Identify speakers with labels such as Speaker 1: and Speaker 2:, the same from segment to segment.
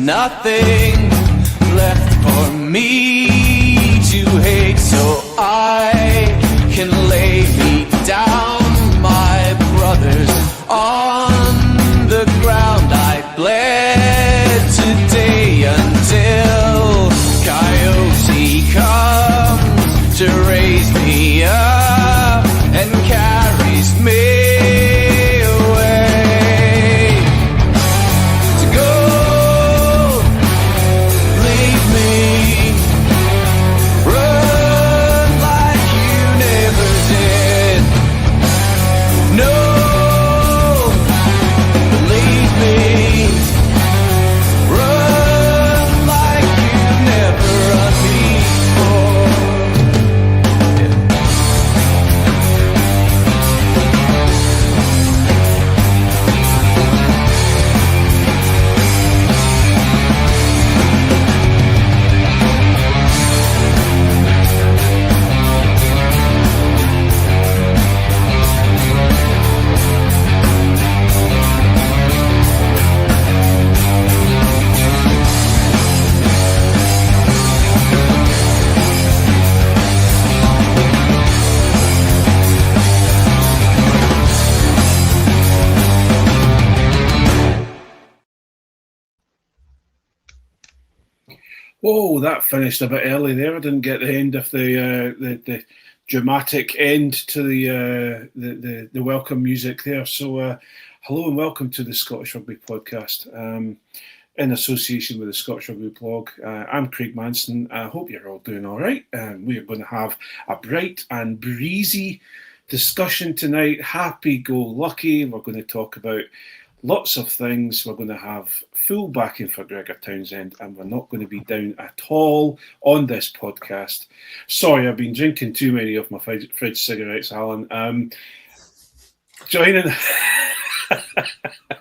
Speaker 1: nothing left for me to hate, so I can lay me down, my brothers, on the ground. I bled today until Coyote comes to raise me up and carries me
Speaker 2: Whoa, that finished a bit early there. I didn't get the end of the dramatic end to the welcome music there. So hello and welcome to the Scottish Rugby Podcast in association with the Scottish Rugby Blog. I'm Craig Manson. I hope you're all doing all right. We are going to have a bright and breezy discussion tonight. Happy-go-lucky. We're going to talk about lots of things. We're going to have full backing for Gregor Townsend, and we're not going to be down at all on this podcast. Sorry, I've been drinking too many of my fridge cigarettes, Alan. Joining...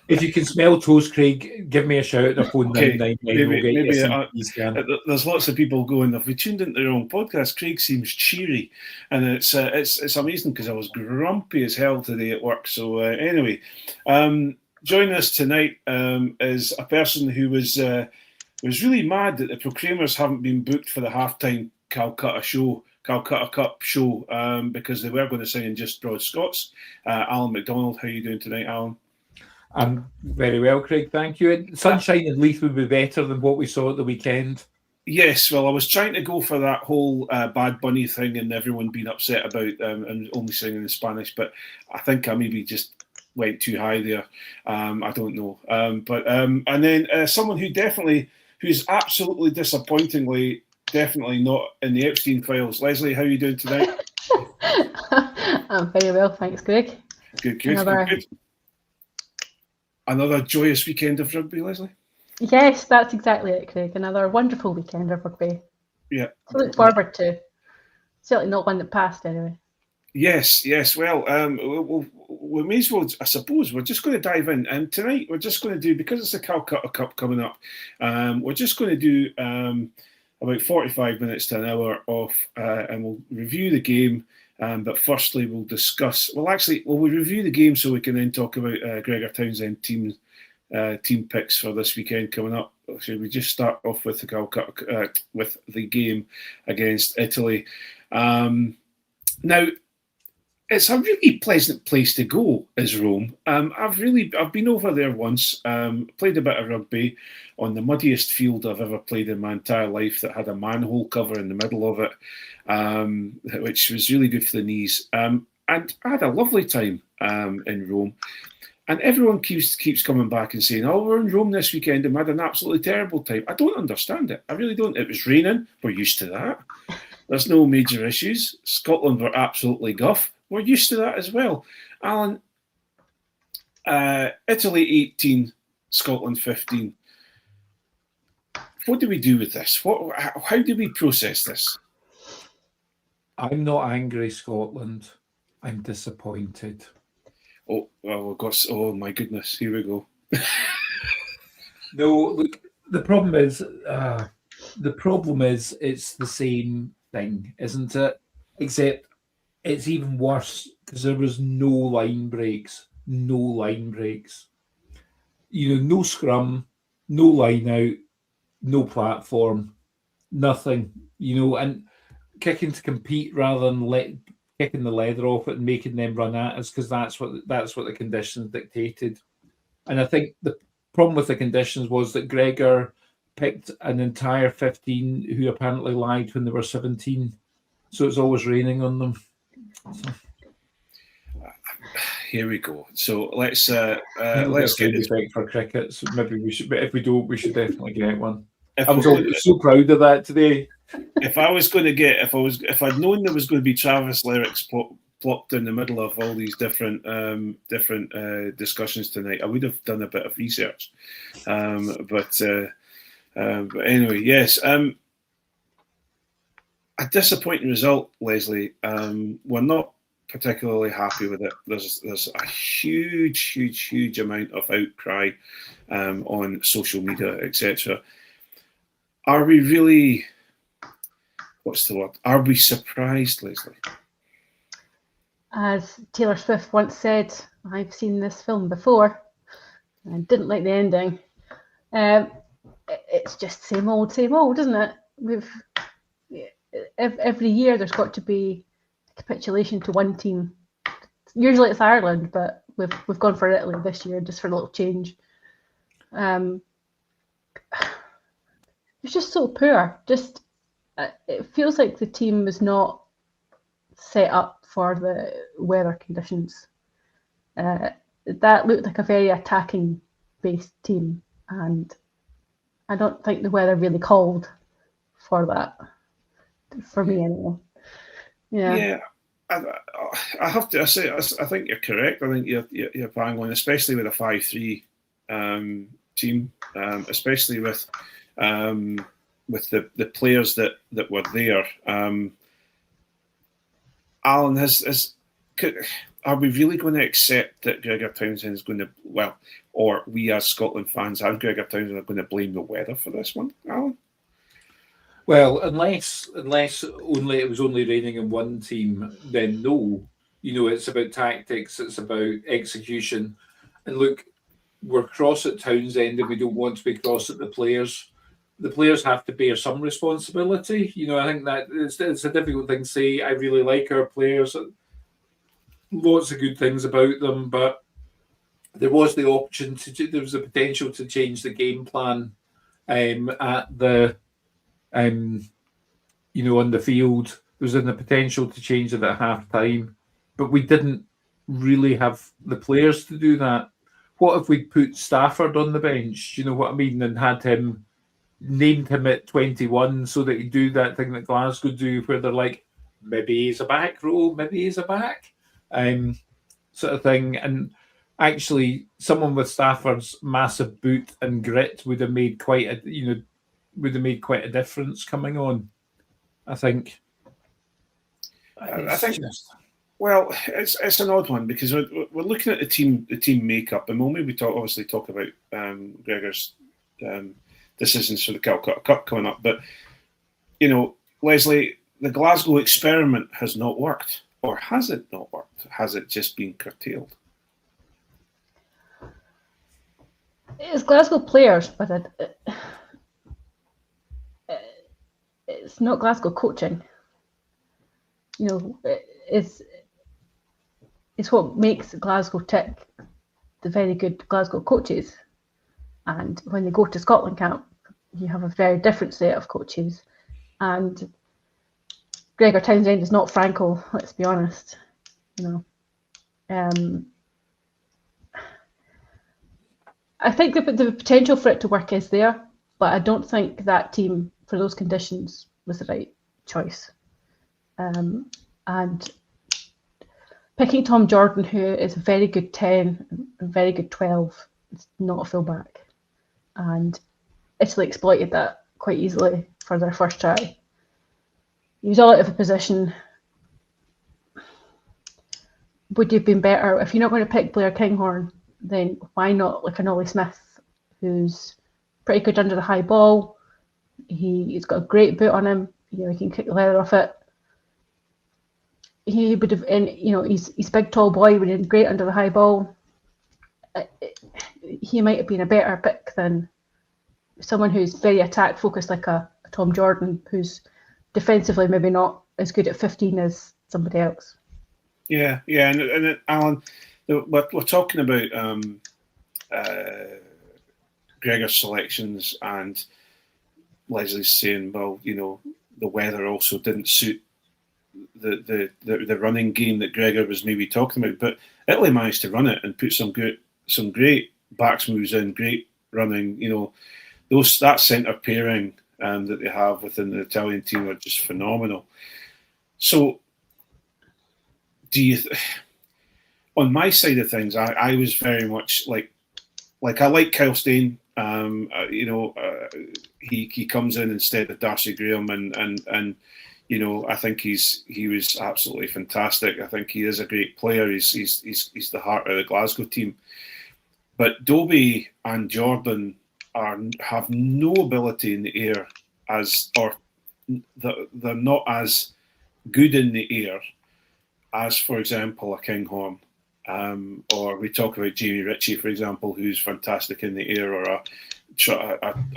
Speaker 3: If you can smell toast, Craig, give me a shout at the phone.
Speaker 2: Okay,
Speaker 3: 999.
Speaker 2: There's lots of people going, if we tuned into the wrong podcast, Craig seems cheery. And it's amazing because I was grumpy as hell today at work. So anyway... joining us tonight is a person who was really mad that the Proclaimers haven't been booked for the halftime Calcutta Cup show because they were going to sing in just broad Scots. Alan McDonald, how are you doing tonight, Alan?
Speaker 3: I'm very well, Craig, thank you. Sunshine in Leith would be better than what we saw at the weekend.
Speaker 2: Yes, well, I was trying to go for that whole Bad Bunny thing and everyone being upset about and only singing in Spanish, but I think I maybe just went too high there. I don't know. And then someone who's absolutely disappointingly definitely not in the Epstein files. Leslie, how are you doing tonight?
Speaker 4: I'm very well, thanks, Greg.
Speaker 2: Good. Another joyous weekend of rugby, Leslie?
Speaker 4: Yes, that's exactly it, Craig. Another wonderful weekend of rugby.
Speaker 2: Yeah.
Speaker 4: To look forward to. Certainly not one that passed, anyway.
Speaker 2: Yes. Well, we may as well, I suppose, we're just going to dive in. And tonight, we're just going to do, because it's the Calcutta Cup coming up, we're just going to do about 45 minutes to an hour of, and we'll review the game. But firstly, we'll discuss, we'll review the game so we can then talk about Gregor Townsend team picks for this weekend coming up. So we just start off with the Calcutta, with the game against Italy. Now, it's a really pleasant place to go, is Rome. I've been over there once, played a bit of rugby on the muddiest field I've ever played in my entire life that had a manhole cover in the middle of it, which was really good for the knees. And I had a lovely time in Rome. And everyone keeps coming back and saying, oh, we're in Rome this weekend and we had an absolutely terrible time. I don't understand it. I really don't. It was raining. We're used to that. There's no major issues. Scotland were absolutely guff. We're used to that as well. Alan, Italy 18, Scotland 15. What do we do with this? How do we process this?
Speaker 3: I'm not angry, Scotland. I'm disappointed.
Speaker 2: Oh, well, we've got... Oh, my goodness. Here we go.
Speaker 3: No, look, the problem is it's the same thing, isn't it? Except it's even worse because there was no line breaks. You know, no scrum, no line out, no platform, nothing, and kicking to compete rather than kicking the leather off it and making them run at us, because that's what the conditions dictated. And I think the problem with the conditions was that Gregor picked an entire 15 who apparently lied when they were 17. So it's always raining on them.
Speaker 2: Here we go. So let's get
Speaker 3: respect for cricket. So maybe we should, but if we don't, we should definitely get one.
Speaker 2: If
Speaker 3: I was so proud of that today.
Speaker 2: If I'd known there was going to be Travis lyrics plopped in the middle of all these different discussions tonight, I would have done a bit of research. But anyway, yes. A disappointing result, Leslie. We're not particularly happy with it. There's a huge amount of outcry on social media, etc. Are we really? What's the word? Are we surprised, Leslie?
Speaker 4: As Taylor Swift once said, I've seen this film before. I didn't like the ending. It's just same old, isn't it? Every year there's got to be a capitulation to one team. Usually it's Ireland, but we've gone for Italy this year just for a little change. It's just so poor. It feels like the team was not set up for the weather conditions. That looked like a very attacking-based team, and I don't think the weather really called for that. For me, anyway.
Speaker 2: Yeah. I have to say, I think you're correct. I think you're bang on, especially with a 5-3 team, especially with the players that were there. Alan, are we really going to accept that Gregor Townsend is going to, or we as Scotland fans, are Gregor Townsend going to blame the weather for this one, Alan?
Speaker 3: Well, unless only it was only raining in one team, then no. It's about tactics, it's about execution. And look, we're cross at Townsend and we don't want to be cross at the players. The players have to bear some responsibility. I think that it's a difficult thing to say. I really like our players. Lots of good things about them, but there was the opportunity, there was the potential to change the game plan at the on the field. There was the potential to change it at half time, but we didn't really have the players to do that. What if we put Stafford on the bench? You know what I mean? And had him, named him at 21 so that he'd do that thing that Glasgow do where they're like, maybe he's a back row, maybe he's a back, sort of thing. And actually, someone with Stafford's massive boot and grit would have made quite a difference coming on, I think.
Speaker 2: Well, it's an odd one because we're looking at the team makeup, and we'll maybe obviously talk about Gregor's decisions for the Calcutta Cup coming up. But Leslie, the Glasgow experiment has not worked, or has it not worked? Has it just been curtailed?
Speaker 4: It's Glasgow players, but it's not Glasgow coaching. It's what makes Glasgow tick, the very good Glasgow coaches. And when they go to Scotland camp, you have a very different set of coaches. And Gregor Townsend is not Franco, let's be honest. I think the potential for it to work is there, but I don't think that team for those conditions was the right choice. And picking Tom Jordan, who is a very good 10 and very good 12, is not a fullback. And Italy exploited that quite easily for their first try. He was all out of a position. Would you have been better? If you're not going to pick Blair Kinghorn, then why not like an Ollie Smith, who's pretty good under the high ball. He's got a great boot on him. He can kick the leather off it. He would have, he's a big tall boy, would have been great under the high ball. He might have been a better pick than someone who's very attack focused, like a Tom Jordan, who's defensively maybe not as good at 15 as somebody else.
Speaker 2: Yeah, and Alan, we're talking about Gregor's selections, and Leslie's saying, well, the weather also didn't suit the running game that Gregor was maybe talking about, but Italy managed to run it and put some great backs moves in, great running. That centre pairing that they have within the Italian team are just phenomenal. So, on my side of things, I was very much like I like Kyle Stein. He comes in instead of Darcy Graham, and I think he was absolutely fantastic. I think he is a great player. He's the heart of the Glasgow team. But Dobie and Jordan have no ability in the air they're not as good in the air as, for example, a Kinghorn. Or we talk about Jamie Ritchie, for example, who's fantastic in the air, or I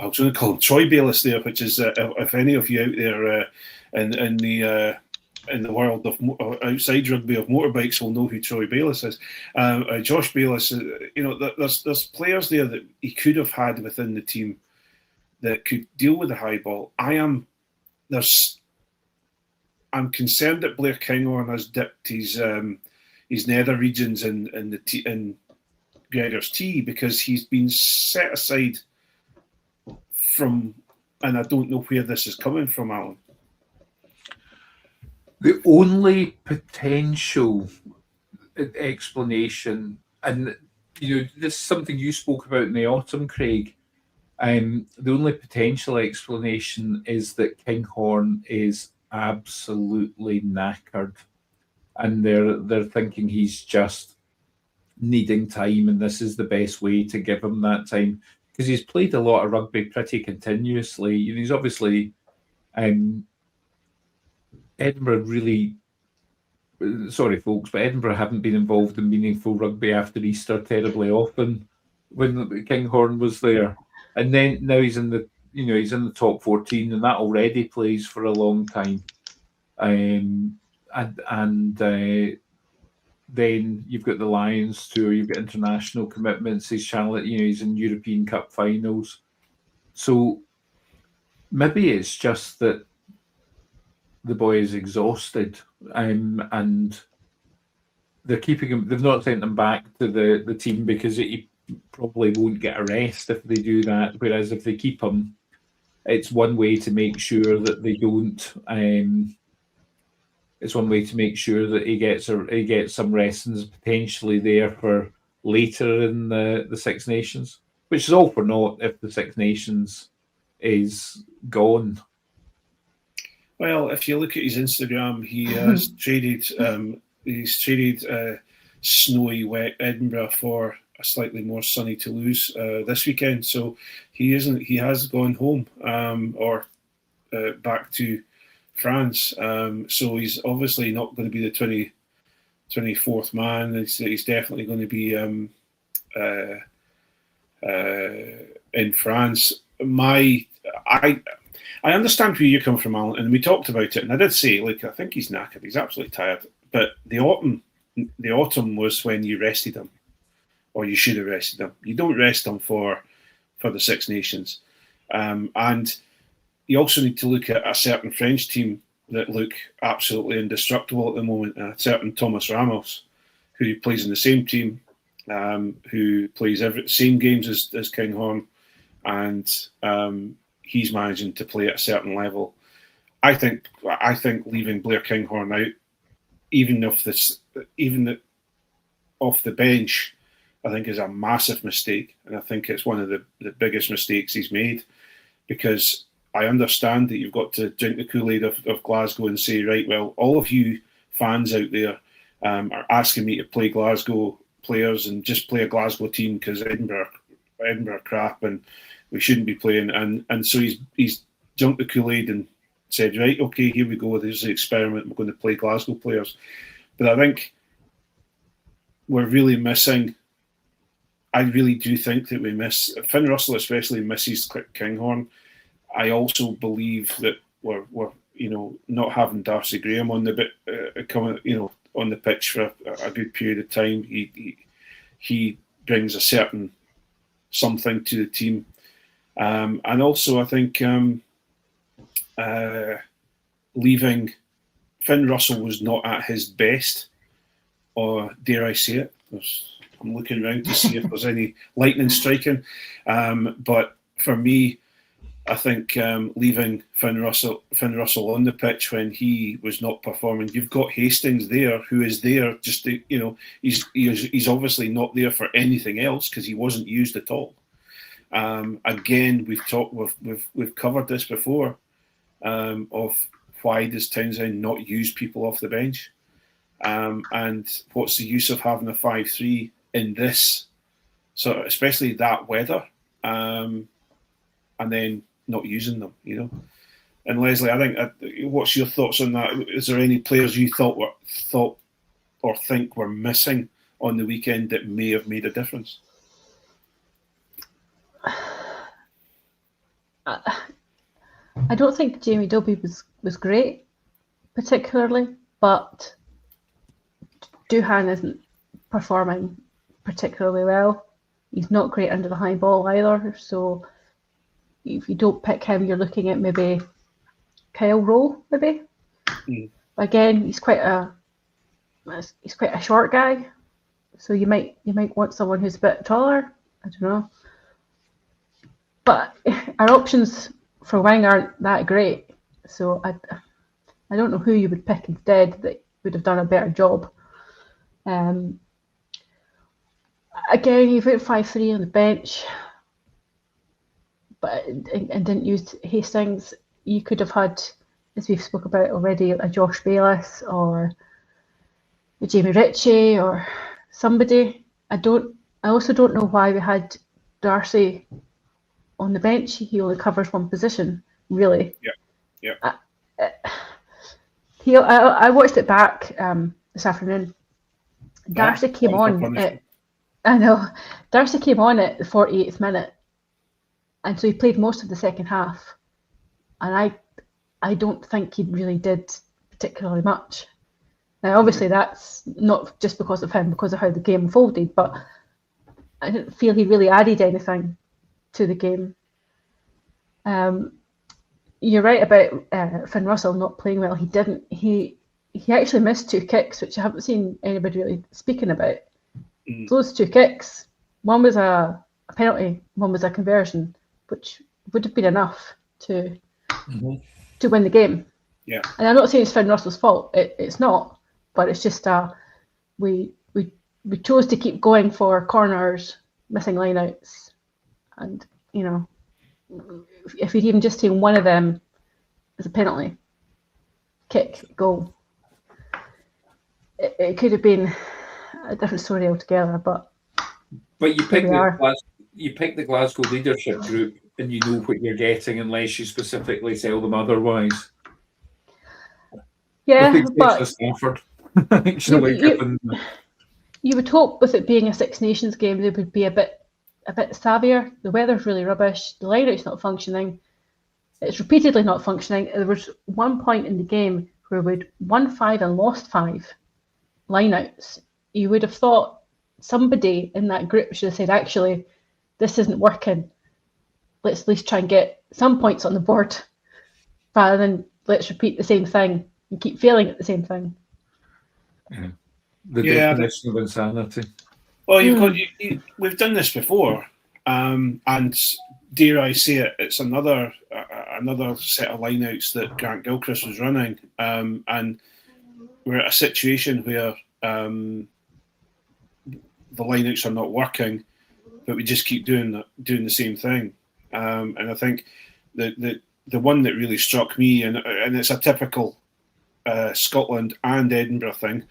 Speaker 2: was going to call him Troy Bayliss there, which is if any of you out there in the world of outside rugby of motorbikes will know who Troy Bayliss is. Josh Bayliss, there's players there that he could have had within the team that could deal with the high ball. I'm concerned that Blair Kinghorn has dipped his nether regions in Gregor's tea, because he's been set aside from, and I don't know where this is coming from, Alan.
Speaker 3: The only potential explanation, and this is something you spoke about in the autumn, Craig. The only potential explanation is that Kinghorn is absolutely knackered, and they're thinking he's just needing time, and this is the best way to give him that time, because he's played a lot of rugby pretty continuously. He's obviously Edinburgh really, sorry folks, but Edinburgh haven't been involved in meaningful rugby after Easter terribly often when Kinghorn was there, and then now he's in the top 14, and that already plays for a long time, and then you've got the Lions tour, you've got international commitments. He's in European Cup finals, so maybe it's just that the boy is exhausted, and they're keeping him. They've not sent him back to the team because he probably won't get a rest if they do that. Whereas if they keep him, it's one way to make sure that they don't. It's one way to make sure that he gets some rest and is potentially there for later in the Six Nations, which is all for naught if the Six Nations is gone.
Speaker 2: Well, if you look at his Instagram, he has traded. He's traded snowy, wet Edinburgh for a slightly more sunny Toulouse this weekend. So he has gone home or back to France. So he's obviously not going to be the 24th man. He's definitely going to be in France. I understand where you come from, Alan, and we talked about it, and I did say, I think he's knackered. He's absolutely tired. But the autumn was when you rested him, or you should have rested him. You don't rest him for the Six Nations. And you also need to look at a certain French team that look absolutely indestructible at the moment, a certain Thomas Ramos, who plays in the same team, who plays same games as Kinghorn, and he's managing to play at a certain level. I think leaving Blair Kinghorn out, even off the bench, I think is a massive mistake, and I think it's one of the biggest mistakes he's made, because I understand that you've got to drink the Kool-Aid of Glasgow and say, right, well, all of you fans out there are asking me to play Glasgow players and just play a Glasgow team because Edinburgh crap and we shouldn't be playing. And so he's jumped the Kool-Aid and said, right, okay, here we go. There's the experiment. We're going to play Glasgow players. But I think we're really missing I really do think that we miss Finn Russell, especially misses Kinghorn. I also believe that we're not having Darcy Graham on the bit coming on the pitch for a good period of time. He brings a certain something to the team, and also I think leaving Finn Russell was not at his best, or dare I say it. I'm looking around to see if there's any lightning striking. But for me, I think leaving Finn Russell on the pitch when he was not performing, you've got Hastings there, who is there just to, he's obviously not there for anything else because he wasn't used at all. Again, we've covered this before of why does Townsend not use people off the bench, and what's the use of having a 5-3 in this sort of, especially that weather, and then not using them, And Leslie, I think, what's your thoughts on that? Is there any players you thought or think were missing on the weekend that may have made a difference?
Speaker 4: I don't think Jamie Dobie was great, particularly, but Doohan isn't performing particularly well. He's not great under the high ball either, so if you don't pick him, you're looking at maybe Kyle Rowe, maybe. Again, he's quite a short guy, so you might want someone who's a bit taller. I don't know, but our options for wing aren't that great, so I don't know who you would pick instead that would have done a better job. Again, you've got 5-3 on the bench, but and didn't use Hastings. You could have had, as we've spoke about already, a Josh Bayliss or a Jamie Ritchie or somebody. I also don't know why we had Darcy on the bench. He only covers one position, really.
Speaker 2: Yeah.
Speaker 4: I watched it back this afternoon. Darcy came on at Darcy came on at the 48th minute, and so he played most of the second half. And I don't think he really did particularly much. Now, obviously, that's not just because of him, because of how the game unfolded, but I didn't feel he really added anything to the game. You're right about Finn Russell not playing well. He didn't. He actually missed 2 kicks, which I haven't seen anybody really speaking about. Those 2 kicks, one was a penalty, one was a conversion, which would have been enough to win the game.
Speaker 2: Yeah.
Speaker 4: And I'm not saying it's Finn Russell's fault. It's not, but it's just we chose to keep going for corners, missing lineouts, and if you'd even just taken one of them as a penalty, kick, goal, it could have been a different story altogether. But
Speaker 3: you pick the Glasgow leadership group, and you know what you're getting unless you specifically tell them otherwise.
Speaker 4: Yeah, but you would hope with it being a Six Nations game, they would be a bit savvier. The weather's really rubbish. The lineout's not functioning. It's repeatedly not functioning. There was one point in the game where we'd won 5 and lost 5 lineouts. You would have thought somebody in that group should have said, actually, this isn't working. Let's at least try and get some points on the board rather than let's repeat the same thing and keep failing at the same thing.
Speaker 3: Yeah. The definition of insanity.
Speaker 2: Well, we've done this before, and dare I say it, it's another set of lineouts that Grant Gilchrist was running, and we're at a situation where the lineouts are not working, but we just keep doing the same thing. And I think the one that really struck me, and it's a typical Scotland and Edinburgh thing,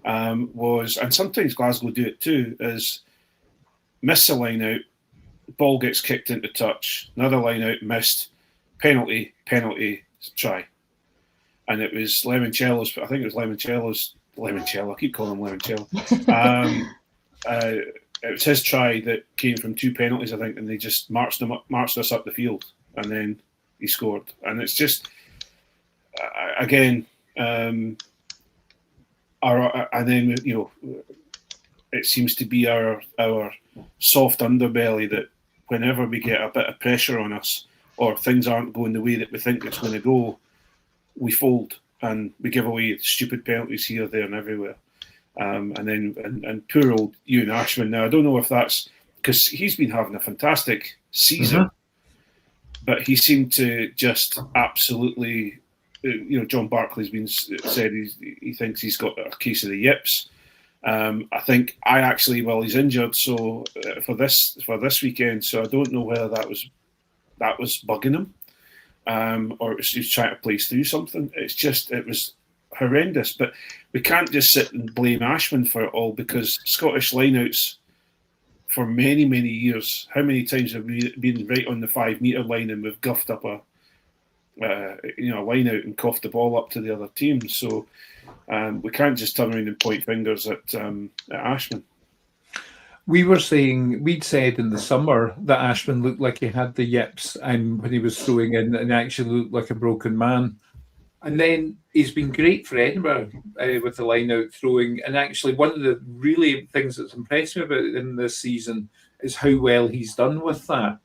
Speaker 2: was, and sometimes Glasgow do it too, is miss a line out, ball gets kicked into touch, another line out missed, penalty, try. And it was Lemoncello's, I think it was Lemoncello, I keep calling him Lemoncello. it was his try that came from 2 penalties, I think, and they just marched us up the field, and then he scored. And it's just again, and then it seems to be our soft underbelly that whenever we get a bit of pressure on us or things aren't going the way that we think it's going to go, we fold and we give away stupid penalties here, there, and everywhere. And poor old Ewan Ashman. Now I don't know if that's because he's been having a fantastic season, but he seemed to just absolutely. John Barclay's been said he thinks he's got a case of the yips. I think he's injured, so for this weekend. So I don't know whether that was bugging him, or he's trying to play through something. It was horrendous. But we can't just sit and blame Ashman for it all, because Scottish lineouts for many, many years. How many times have we been right on the 5 metre line and we've guffed up a line out and coughed the ball up to the other team? So we can't just turn around and point fingers at Ashman.
Speaker 3: We'd said in the summer that Ashman looked like he had the yips, and when he was throwing in, and actually looked like a broken man. And then he's been great for Edinburgh with the line out throwing. And actually, one of the really things that's impressed me about him this season is how well he's done with that.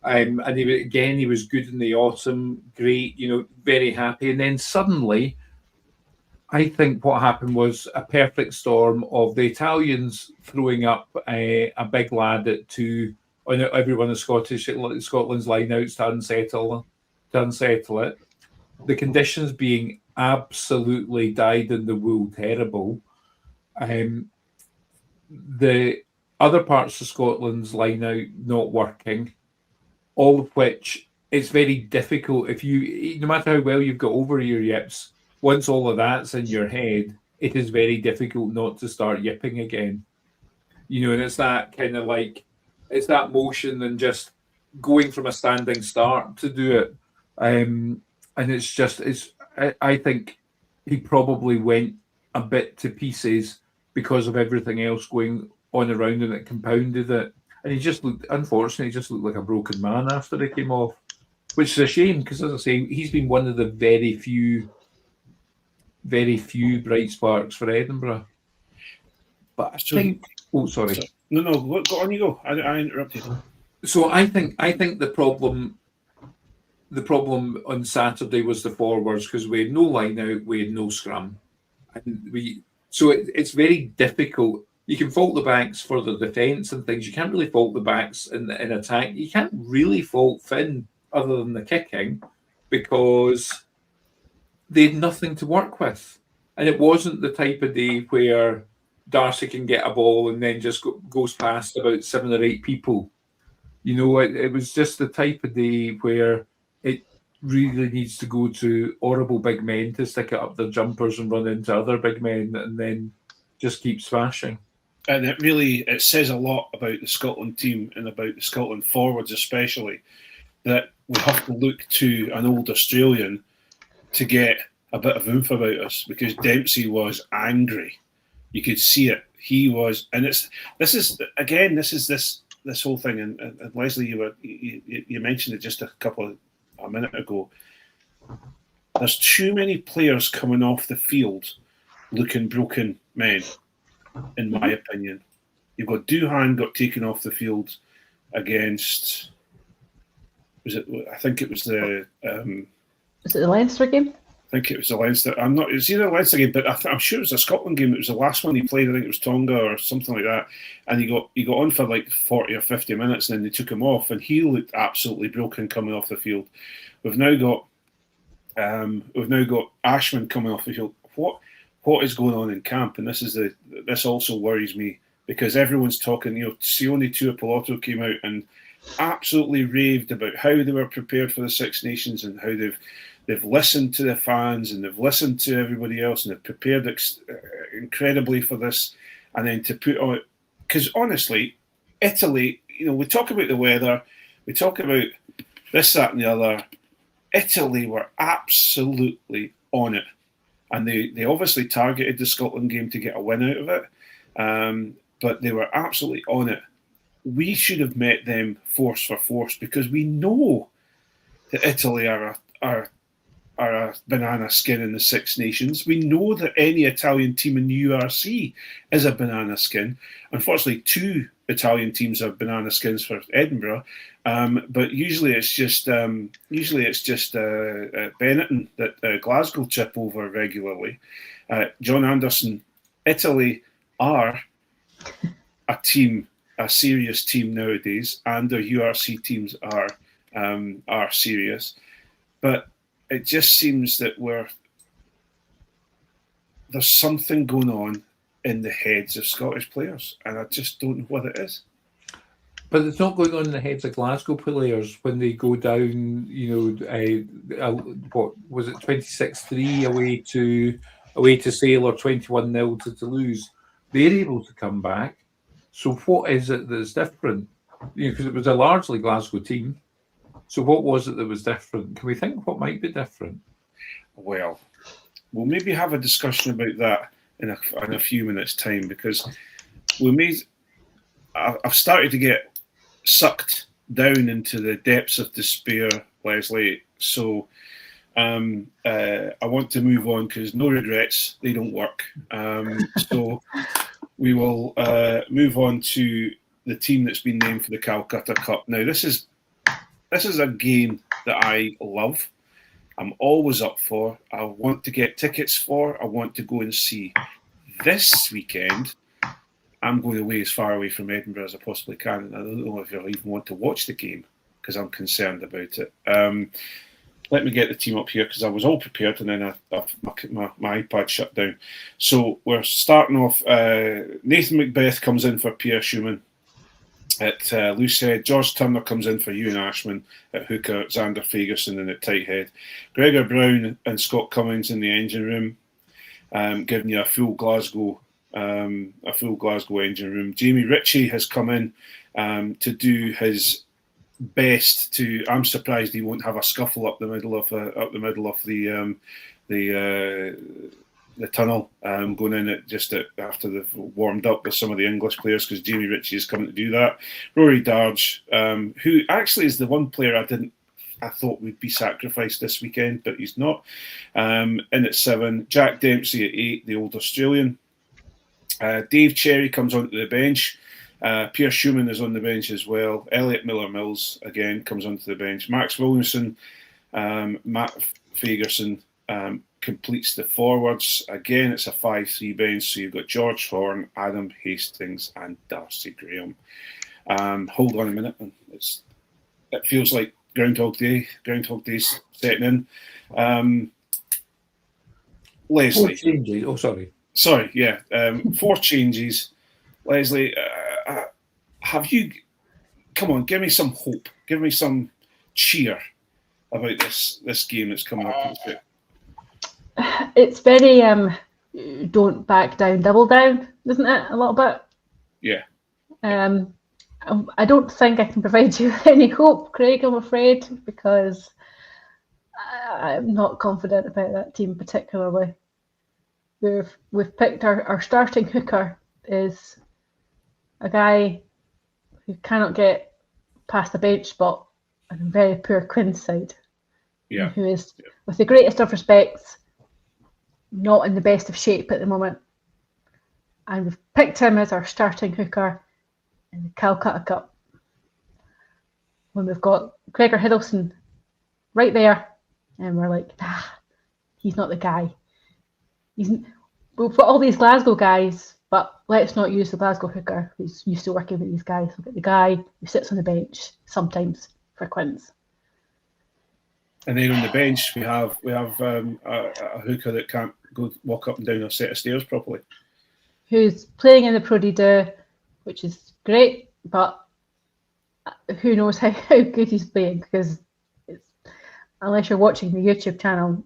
Speaker 3: And he was good in the autumn, great, very happy. And then suddenly, I think what happened was a perfect storm of the Italians throwing up a big lad at 2 on every one of Scotland's lineouts to unsettle it. The conditions being absolutely dyed-in-the-wool terrible. The other parts of Scotland's lineout not working, all of which it's very difficult no matter how well you've got over your yips, once all of that's in your head, it is very difficult not to start yipping again. And it's that kind of it's that motion and just going from a standing start to do it. And I think he probably went a bit to pieces because of everything else going on around him that compounded it. And unfortunately, he just looked like a broken man after he came off, which is a shame because, as I say, he's been one of the very few bright sparks for Edinburgh. But I think... Oh, sorry.
Speaker 2: No, go on, you go. I interrupted.
Speaker 3: So I think the problem on Saturday was the forwards, because we had no line out, we had no scrum, and it's very difficult. You can fault the backs for the defence and things. You can't really fault the backs in attack. You can't really fault Finn other than the kicking, because they had nothing to work with, and it wasn't the type of day where Darcy can get a ball and then just goes past about 7 or 8 people. It was just the type of day where it really needs to go to horrible big men to stick it up their jumpers and run into other big men and then just keep smashing.
Speaker 2: And it says a lot about the Scotland team and about the Scotland forwards especially, that we have to look to an old Australian to get a bit of oomph about us, because Dempsey was angry. You could see it. He was, and this whole thing. And Leslie, you mentioned it just a minute ago. There's too many players coming off the field looking broken men, in my opinion. You've got Doohan got taken off the field against. I think it was the.
Speaker 4: Was it the Leinster game?
Speaker 2: I think it was the Leinster. It was either the Leinster game, but I'm sure it was a Scotland game. It was the last one he played. I think it was Tonga or something like that. And he got on for like 40 or 50 minutes, and then they took him off, and he looked absolutely broken coming off the field. We've now got Ashman coming off the field. What is going on in camp? And this also worries me, because everyone's talking. Sione Tuipulotu came out and absolutely raved about how they were prepared for the Six Nations and how they've listened to the fans and they've listened to everybody else and they've prepared incredibly for this. And then to put on, because honestly, Italy, we talk about the weather, we talk about this, that, and the other. Italy were absolutely on it, and they obviously targeted the Scotland game to get a win out of it. but they were absolutely on it. We should have met them force for force because we know that Italy are a banana skin in the Six Nations. We know that any Italian team in the URC is a banana skin. Unfortunately, 2 Italian teams are banana skins for Edinburgh, but usually it's just Benetton that Glasgow chip over regularly. John Anderson, Italy are a team, a serious team nowadays, and their URC teams are serious, but it just seems that there's something going on in the heads of Scottish players, and I just don't know what it is.
Speaker 3: But it's not going on in the heads of Glasgow players when they go down, what was it, 26-3 away to Sale or 21-0 to Toulouse. They're able to come back. So what is it that's different? Because it was a largely Glasgow team. So what was it that was different? Can we think what might be different?
Speaker 2: Well, we'll maybe have a discussion about that in a few minutes' time, because I've started to get sucked down into the depths of despair, Leslie. So I want to move on because no regrets, they don't work. So we will move on to the team that's been named for the Calcutta Cup. Now, this is a game that I love. I'm always up for. I want to get tickets for. I want to go and see. This weekend, I'm going away as far away from Edinburgh as I possibly can. And I don't know if I'll even want to watch the game because I'm concerned about it. Let me get the team up here because I was all prepared and then my iPad shut down. So we're starting off. Nathan Macbeth comes in for Pierre Schumann at loose head. George Turner comes in for Ewan Ashman at hooker. Xander Fagerson in at tight head. Gregor Brown and Scott Cummings in the engine room, giving you a full Glasgow engine room. Jamie Ritchie has come in to do his best to. I'm surprised he won't have a scuffle up the middle of the tunnel, going in after they've warmed up with some of the English players, because Jamie Ritchie is coming to do that. Rory Darge, who actually is the one player I thought would be sacrificed this weekend, but he's not. In at 7, Jack Dempsey at 8, the old Australian. Dave Cherry comes onto the bench. Pierre Schumann is on the bench as well. Elliot Miller-Mills again comes onto the bench. Max Williamson, Matt Fagerson completes the forwards. Again, it's a 5-3 bench, so you've got George Horn, Adam Hastings, and Darcy Graham. Hold on a minute. It feels like Groundhog Day's setting in. Leslie.
Speaker 3: 4 changes. Oh, sorry.
Speaker 2: Sorry, yeah. 4 changes. Leslie, have you... Come on, give me some hope. Give me some cheer about this game that's coming up.
Speaker 4: It's very don't back down, double down, isn't it? A little bit.
Speaker 2: Yeah.
Speaker 4: I don't think I can provide you any hope, Craig, I'm afraid, because I'm not confident about that team particularly. We've picked our starting hooker is a guy who cannot get past the bench spot on a very poor Quins side.
Speaker 2: Yeah.
Speaker 4: Who is, with the greatest of respects, not in the best of shape at the moment. And we've picked him as our starting hooker in the Calcutta Cup, when we've got Gregor Hiddleston right there, and we're like, he's not the guy. We've got all these Glasgow guys, but let's not use the Glasgow hooker who's used to working with these guys. We've got the guy who sits on the bench sometimes for Quins.
Speaker 2: And then on the bench, we have a hooker that can't walk up and down a set of stairs properly.
Speaker 4: Who's playing in the Pro D2, which is great, but who knows how good he's playing, because unless you're watching the YouTube channel,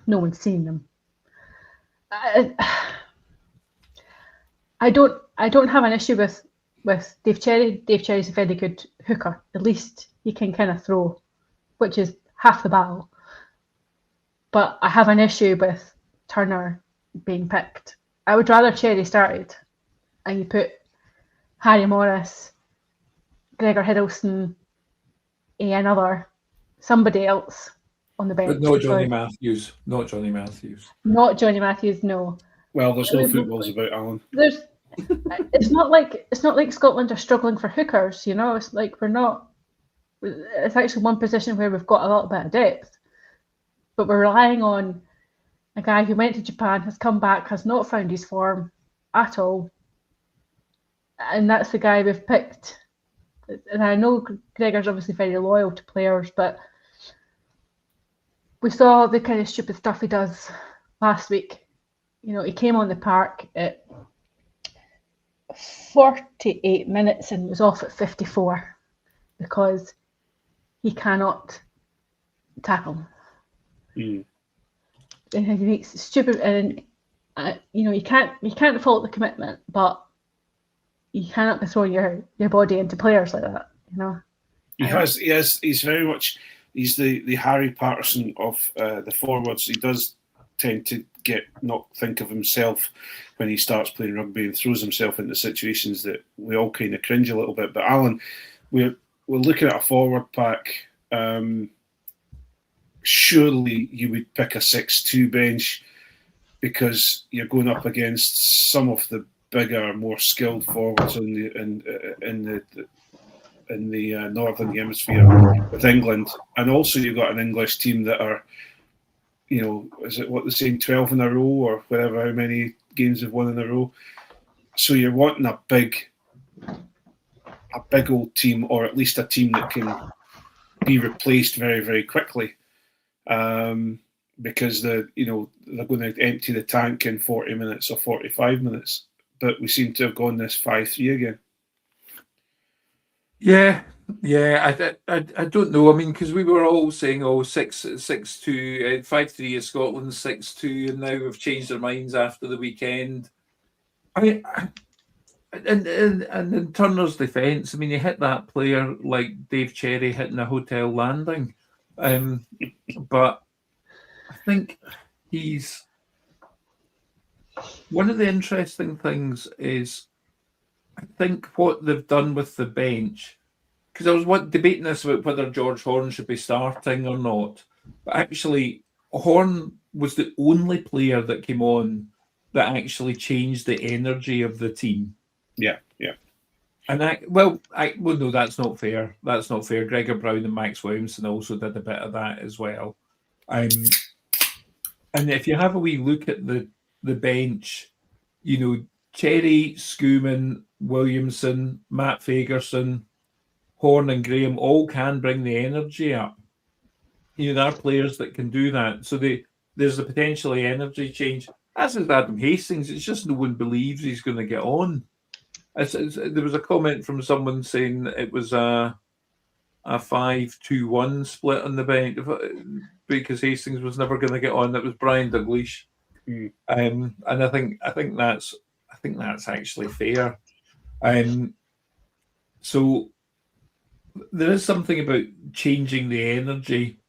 Speaker 4: no one's seen them. I don't have an issue with Dave Cherry. Dave Cherry's a very good hooker. At least he can kind of throw, which is half the battle. But I have an issue with Turner being picked. I would rather Cherry started and you put Harry Morris, Gregor Hiddleston, somebody else on the bench.
Speaker 3: But no Johnny Matthews. Not Johnny Matthews.
Speaker 4: Not Johnny Matthews, no.
Speaker 2: Well, there's no footballs about, Alan.
Speaker 4: It's not like Scotland are struggling for hookers, you know. It's like we're not. It's actually one position where we've got a little bit of depth, but we're relying on a guy who went to Japan, has come back, has not found his form at all, and that's the guy we've picked. And I know Gregor's obviously very loyal to players, but we saw the kind of stupid stuff he does last week. You know, he came on the park at 48 minutes and was off at 54 because he cannot tackle.
Speaker 2: Mm.
Speaker 4: And he makes stupid, and you know, you can't fault the commitment, but you cannot be throwing your body into players like that. You know,
Speaker 2: He's very much. He's the Harry Patterson of the forwards. He does tend to think of himself when he starts playing rugby and throws himself into situations that we all kind of cringe a little bit. But Alan, we're looking at a forward pack. Surely you would pick a 6-2 bench because you're going up against some of the bigger, more skilled forwards in the Northern Hemisphere with England, and also you've got an English team that are, you know, is it what they're saying, 12 in a row or whatever, how many games they've won in a row. So you're wanting a big old team, or at least a team that can be replaced very, very quickly, because they're going to empty the tank in 40 minutes or 45 minutes. But we seem to have gone this 5-3 again.
Speaker 3: Yeah. I don't know. I mean, because we were all saying, 6-2, 5-3 is Scotland, 6-2, and now we've changed our minds after the weekend. I mean, and in Turner's defence, I mean, he hit that player like Dave Cherry hitting a hotel landing. But I think he's... One of the interesting things is, I think what they've done with the bench, because I was debating this about whether George Horne should be starting or not, but actually Horne was the only player that came on that actually changed the energy of the team.
Speaker 2: Yeah.
Speaker 3: And no, that's not fair. That's not fair. Gregor Brown and Max Williamson also did a bit of that as well. And if you have a wee look at the bench, you know, Cherry, Schoeman, Williamson, Matt Fagerson, Horne and Graham all can bring the energy up. You know, there are players that can do that. So there's a potentially energy change. As is Adam Hastings, it's just no one believes he's going to get on. There was a comment from someone saying that it was a 5-2-1 split on the bench because Hastings was never going to get on. That was Brian Dalglish. And I think that's actually fair. So there is something about changing the energy.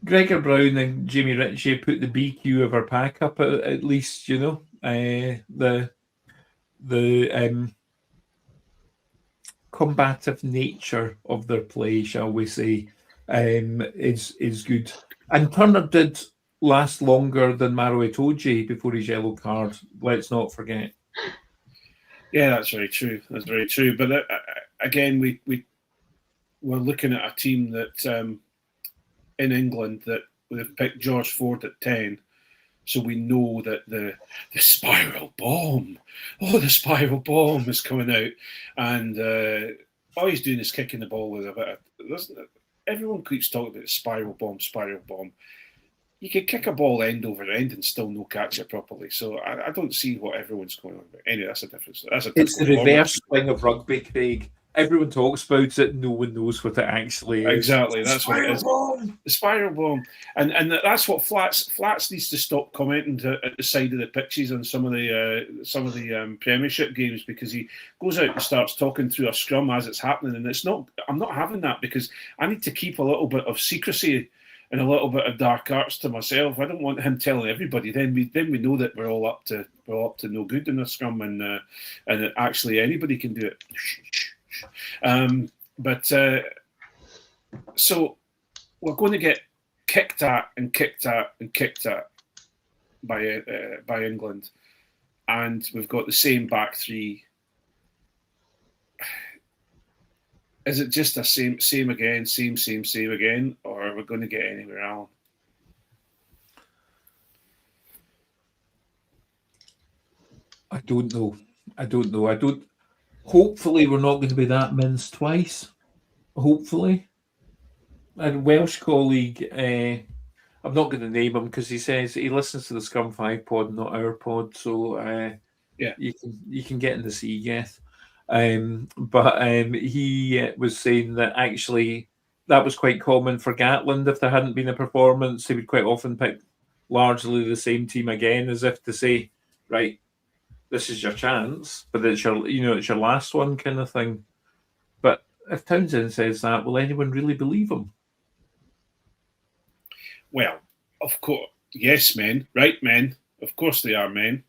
Speaker 3: Gregor Brown and Jamie Ritchie put the BQ of our pack up at least, you know. The combative nature of their play, shall we say, is good. And Turner did last longer than Maro Itoje before his yellow card. Let's not forget.
Speaker 2: Yeah, that's very true. But again, we're looking at a team that in England that they've picked George Ford at 10. So we know that the spiral bomb, the spiral bomb is coming out, and all he's doing is kicking the ball with a bit of. Everyone keeps talking about spiral bomb. You could kick a ball end over end and still no catch it properly. So I don't see what everyone's going on about. Anyway, that's a difference.
Speaker 3: It's the reverse thing of rugby, Craig. Everyone talks about it. No one knows what it actually is.
Speaker 2: Exactly, that's what it is. The spiral bomb, and that's what Flats needs to stop commenting at the side of the pitches on some of the Premiership games, because he goes out and starts talking through a scrum as it's happening, and it's not. I'm not having that, because I need to keep a little bit of secrecy and a little bit of dark arts to myself. I don't want him telling everybody. Then we know that we're all up to no good in the scrum, and actually anybody can do it. So we're going to get kicked at by England, and we've got the same back three. Is it just a same again, same again, or are we going to get anywhere, Alan?
Speaker 3: I don't know. Hopefully, we're not going to be that minced twice. Hopefully. A Welsh colleague, I'm not going to name him because he says he listens to the Scrum 5 pod, not our pod. So
Speaker 2: yeah,
Speaker 3: you can get in the sea, Geth. But he was saying that actually that was quite common for Gatland. If there hadn't been a performance, he would quite often pick largely the same team again, as if to say, right, this is your chance, but it's your last one kind of thing. But if Townsend says that, will anyone really believe him?
Speaker 2: Well, of course, yes, men, right, men. Of course, they are men.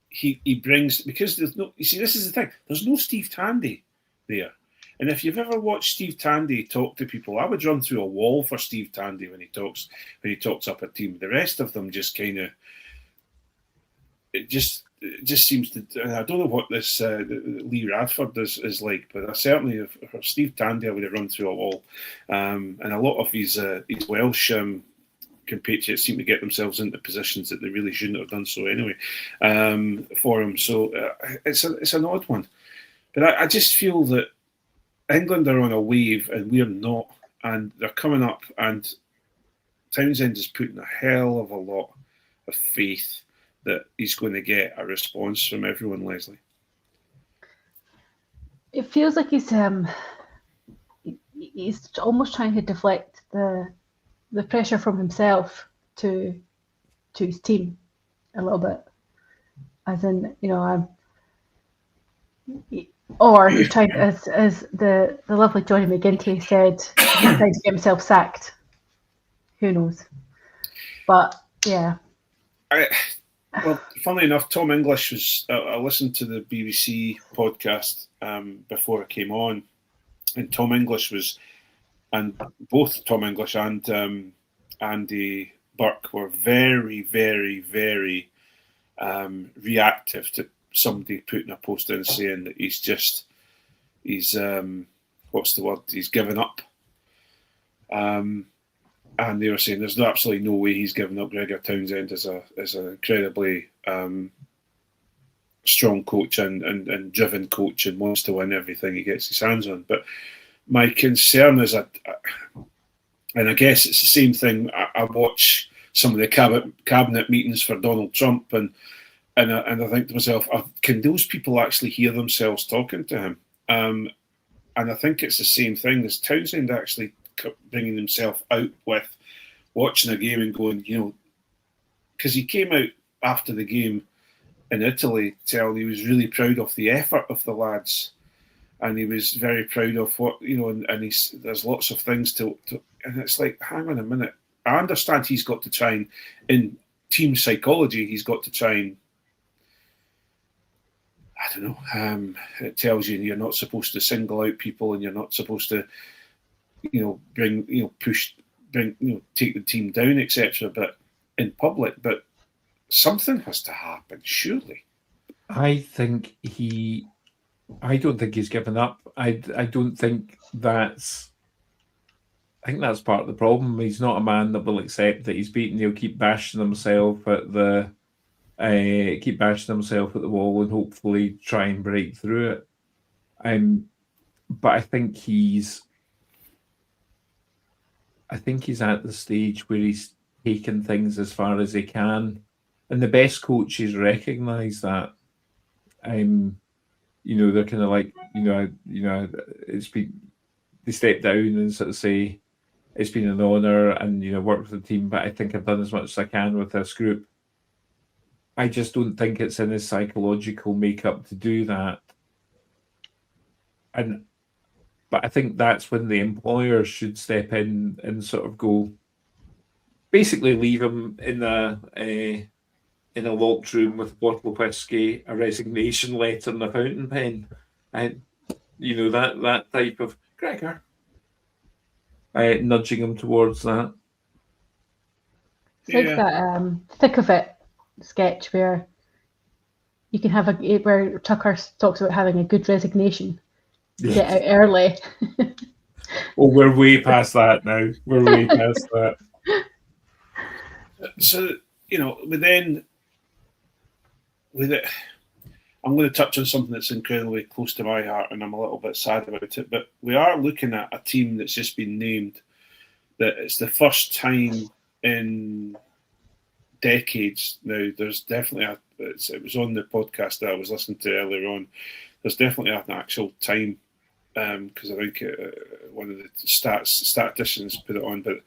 Speaker 2: He brings, because there's no. You see, this is the thing. There's no Steve Tandy there, and if you've ever watched Steve Tandy talk to people, I would run through a wall for Steve Tandy when he talks up a team. The rest of them just kind of. It just seems to. I don't know what this Lee Radford is like, but I certainly, for Steve Tandy, I would have run through a wall. And a lot of these Welsh compatriots seem to get themselves into positions that they really shouldn't have done so anyway for him. So it's an odd one. But I just feel that England are on a wave and we're not. And they're coming up, and Townsend is putting a hell of a lot of faith that he's going to get a response from everyone, Leslie.
Speaker 4: It feels like he's almost trying to deflect the pressure from himself to his team a little bit, as in, or he's trying, as the lovely Johnny McGinty said, he's trying to get himself sacked. Who knows? But yeah.
Speaker 2: Well, funnily enough, Tom English was. I listened to the BBC podcast before I came on, and Tom English was, and both Tom English and Andy Burke were very, very, very reactive to somebody putting a post in saying that he's what's the word? He's given up. And they were saying there's absolutely no way he's given up. Gregor Townsend as an incredibly strong coach and driven coach and wants to win everything he gets his hands on. But my concern is and I guess it's the same thing. I watch some of the cabinet meetings for Donald Trump, and I think to myself, can those people actually hear themselves talking to him? And I think it's the same thing. As Townsend actually bringing himself out with watching a game and going, because he came out after the game in Italy telling he was really proud of the effort of the lads, and he was very proud of what, and there's lots of things to and it's like, hang on a minute. I understand he's got to try and, in team psychology, he's got to try and, I don't know, it tells you you're not supposed to single out people and you're not supposed to take the team down, etc. But in public, but something has to happen, surely.
Speaker 3: I don't think he's given up. I don't think that's. I think that's part of the problem. He's not a man that will accept that he's beaten. He'll keep bashing himself at the wall and hopefully try and break through it. But I think he's at the stage where he's taken things as far as he can, and the best coaches recognise that. They're kind of like, it's been, they step down and sort of say, it's been an honour and, work with the team, but I think I've done as much as I can with this group. I just don't think it's in his psychological makeup to do that. But I think that's when the employers should step in and sort of go, basically leave him in a locked room with a bottle of whiskey, a resignation letter, and a fountain pen, and that type of Gregor, nudging him towards that.
Speaker 4: It's like that Thick of It sketch where you can have where Tucker talks about having a good resignation. Get out early.
Speaker 3: Oh, we're way past that now. We're way past that.
Speaker 2: So, with it, I'm going to touch on something that's incredibly close to my heart, and I'm a little bit sad about it. But we are looking at a team that's just been named that it's the first time in decades now. There's definitely it was on the podcast that I was listening to earlier on. There's definitely an actual time, because I think one of the statisticians put it on. But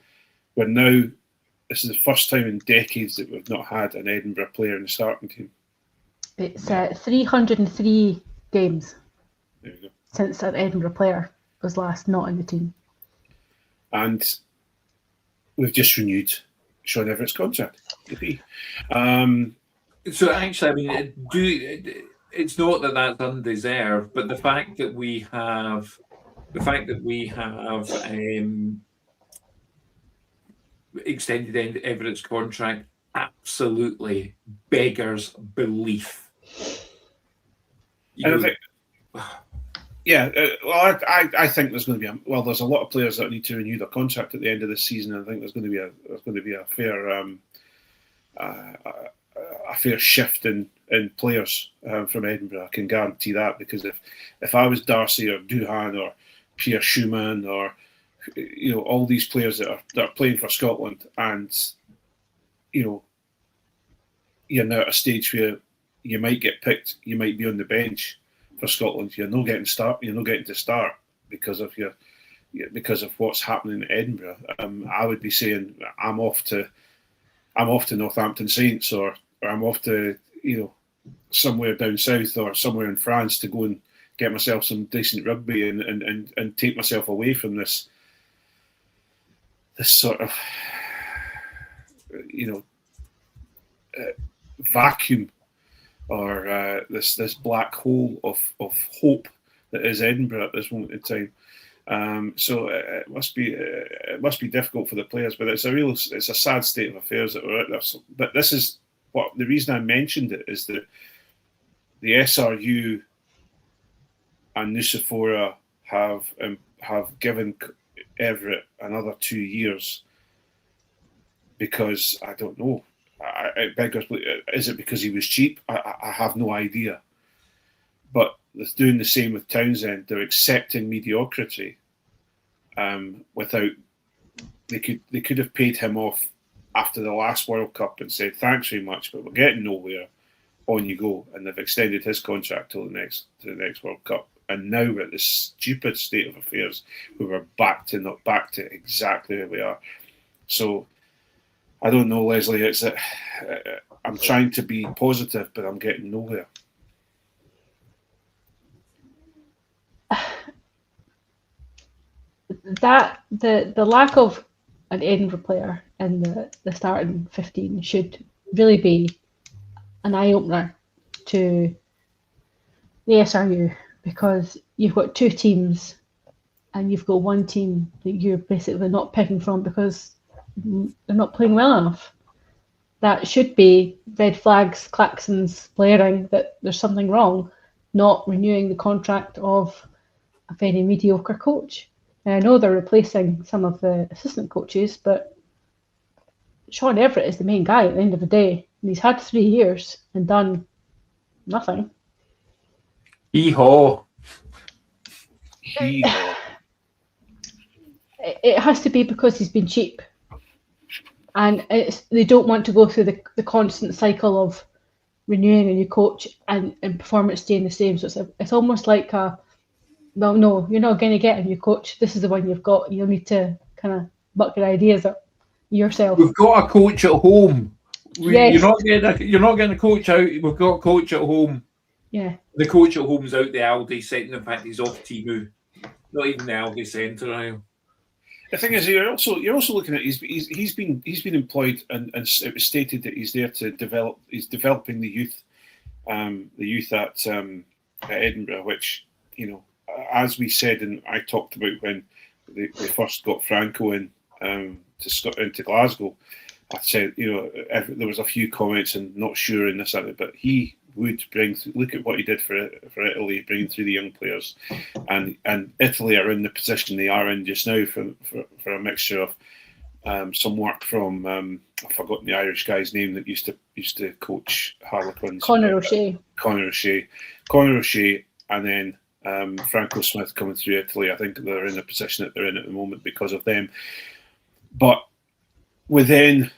Speaker 2: we're now, this is the first time in decades that we've not had an Edinburgh player in the starting team.
Speaker 4: It's 303 games
Speaker 2: There you go.
Speaker 4: since an Edinburgh player was last not in the team.
Speaker 2: And we've just renewed Sean Everett's contract.
Speaker 3: So actually, I mean, it's not that that's undeserved, but the fact that we have extended Everett's contract absolutely beggars belief.
Speaker 2: And I think, I think there's going to be there's a lot of players that need to renew their contract at the end of the season. I think there's going to be a fair shift in players from Edinburgh. I can guarantee that, because if I was Darcy or Duhan or Pierre Schumann or all these players that are playing for Scotland, and you're now at a stage where you might get picked, you might be on the bench for Scotland. You're not getting to start because of what's happening in Edinburgh. I would be saying I'm off to Northampton Saints, or I'm off to somewhere down south or somewhere in France to go and get myself some decent rugby and take myself away from this sort of vacuum, or this black hole of hope that is Edinburgh at this moment in time. So it must be difficult for the players, but it's a sad state of affairs that we're at there. So, but this is the reason I mentioned it is that the SRU and Nucifora have given Everett another 2 years, because I don't know. Is it because he was cheap? I have no idea. But they're doing the same with Townsend. They're accepting mediocrity. Without they could have paid him off after the last World Cup and said thanks very much, but we're getting nowhere. On you go, and they've extended his contract till the next World Cup. And now we're at this stupid state of affairs where we're back to exactly where we are. So I don't know, Leslie. It's that I'm trying to be positive, but I'm getting nowhere.
Speaker 4: That the lack of an Edinburgh player in the starting 15 should really be an eye opener to the SRU, because you've got two teams and you've got one team that you're basically not picking from because they're not playing well enough. That should be red flags, klaxons blaring that there's something wrong, not renewing the contract of a very mediocre coach. And I know they're replacing some of the assistant coaches, but Sean Everett is the main guy at the end of the day. And he's had 3 years and done nothing.
Speaker 3: Hee-haw.
Speaker 4: It has to be because he's been cheap. And they don't want to go through the constant cycle of renewing a new coach and performance staying the same. So it's almost like well, no, you're not going to get a new coach. This is the one you've got. You'll need to kind of buck your ideas up yourself.
Speaker 3: We've got a coach at home.
Speaker 4: Yes.
Speaker 3: You're not getting a coach out. We've got a coach at home.
Speaker 4: Yeah.
Speaker 3: The coach at home's out the Aldi setting. In fact, he's off Timu. Not even the Aldi Centre aisle.
Speaker 2: The thing is, you're also looking at he's been employed, and it was stated that he's there to develop. He's developing the youth at Edinburgh, which, you know, as we said and I talked about when they first got Franco in into Glasgow. I said, you know, there was a few comments and not sure in this, but he would look at what he did for Italy, bringing through the young players, and Italy are in the position they are in just now for a mixture of some work from I've forgotten the Irish guy's name that used to coach Harlequins.
Speaker 4: Conor O'Shea,
Speaker 2: and then Franco Smith coming through Italy. I think they're in the position that they're in at the moment because of them. But within,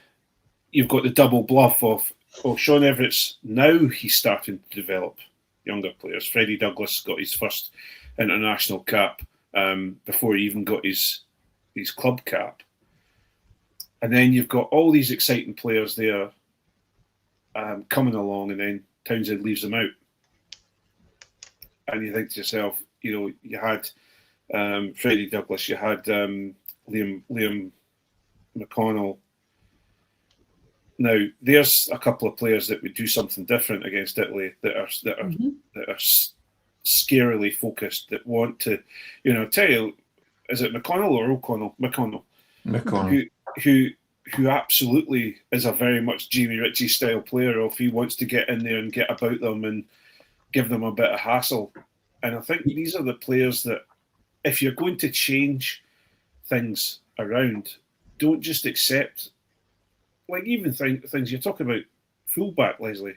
Speaker 2: you've got the double bluff of, Sean Everett's now he's starting to develop younger players. Freddie Douglas got his first international cap before he even got his club cap. And then you've got all these exciting players there coming along, and then Townsend leaves them out. And you think to yourself, you know, you had Freddie Douglas, you had Liam McConnell. Now, there's a couple of players that would do something different against Italy that are scarily focused, that want to, you know, tell you, is it McConnell or O'Connell? McConnell. Who absolutely is a very much Jamie Ritchie style player. If he wants to get in there and get about them and give them a bit of hassle. And I think these are the players that, if you're going to change things around, don't just accept, like even things you're talking about, fullback, Leslie.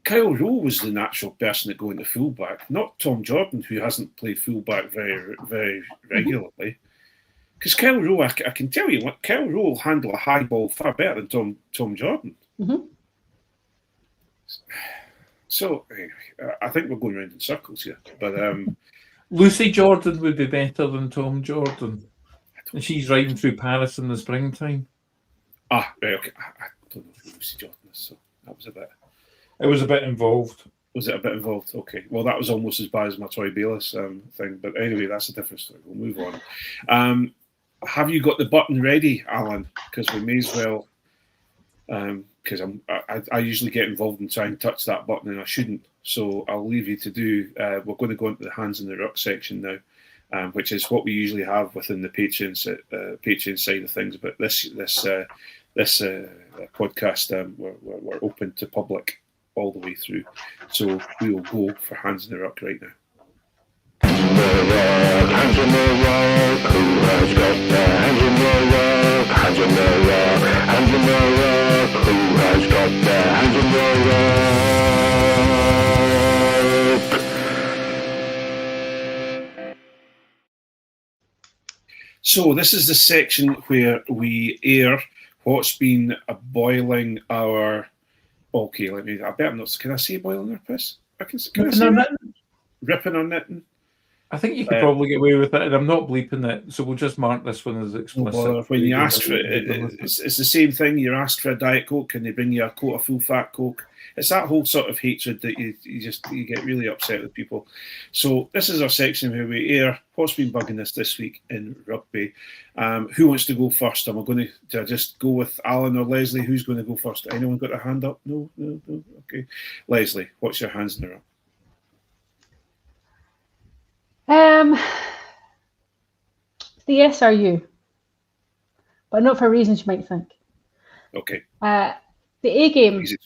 Speaker 2: Kyle Rowe was the natural person to go into fullback, not Tom Jordan, who hasn't played fullback very, very regularly. Because Kyle Rowe, I can tell you, Kyle Rowe will handle a high ball far better than Tom Jordan.
Speaker 4: Mm-hmm.
Speaker 2: So I think we're going around in circles here. But
Speaker 3: Lucy Jordan would be better than Tom Jordan. And she's riding through Paris in the springtime.
Speaker 2: Right, okay. I don't know who Lucy Jordan is, so that was a bit...
Speaker 3: It was a bit involved.
Speaker 2: Was it a bit involved? Okay. Well, that was almost as bad as my Troy Bayliss thing. But anyway, that's a different story. We'll move on. Have you got the button ready, Alan? Because we may as well... Because I usually get involved and try and touch that button, and I shouldn't. So I'll leave you to do... we're going to go into the Hands in the Ruck section now, which is what we usually have within the Patreon side of things. But this podcast, we're open to public all the way through. So we will go for Hands in the Ruck right now.
Speaker 5: Hands in the ruck, who has got their hands in the ruck? Hands in the ruck, hands in the ruck, who has got their hands in the ruck?
Speaker 2: So this is the section where we air what's been boiling our... Okay, I bet I'm not... Can I say boiling our piss? Can I say ripping our knitting?
Speaker 3: I think you could probably get away with it, and I'm not bleeping it, so we'll just mark this one as explicit.
Speaker 2: When you ask for it, it's the same thing. You're asked for a Diet Coke, and they bring you a quart of full-fat Coke. It's that whole sort of hatred that you get really upset with people. So this is our section where we air what's been bugging us this week in rugby. Who wants to go first? Am I going to just go with Alan or Leslie? Who's going to go first? Anyone got their hand up? No. Okay, Leslie, what's your hands in the ruck?
Speaker 4: The SRU, but not for reasons you might think.
Speaker 2: Okay.
Speaker 4: The A game.
Speaker 2: Easy.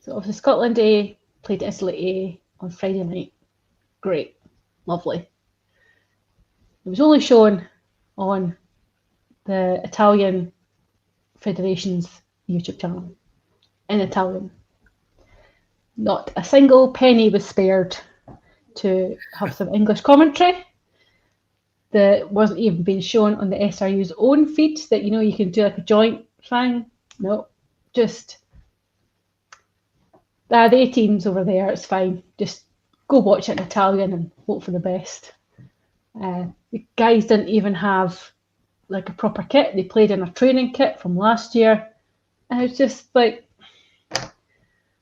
Speaker 4: So obviously Scotland A played Italy A on Friday night. Great, lovely. It was only shown on the Italian Federation's YouTube channel in Italian. Not a single penny was spared to have some English commentary. That wasn't even being shown on the SRU's own feed, that, you know, you can do like a joint thing. No, just the A teams over there, it's fine. Just go watch it in Italian and hope for the best. The guys didn't even have like a proper kit. They played in a training kit from last year. And it's just like,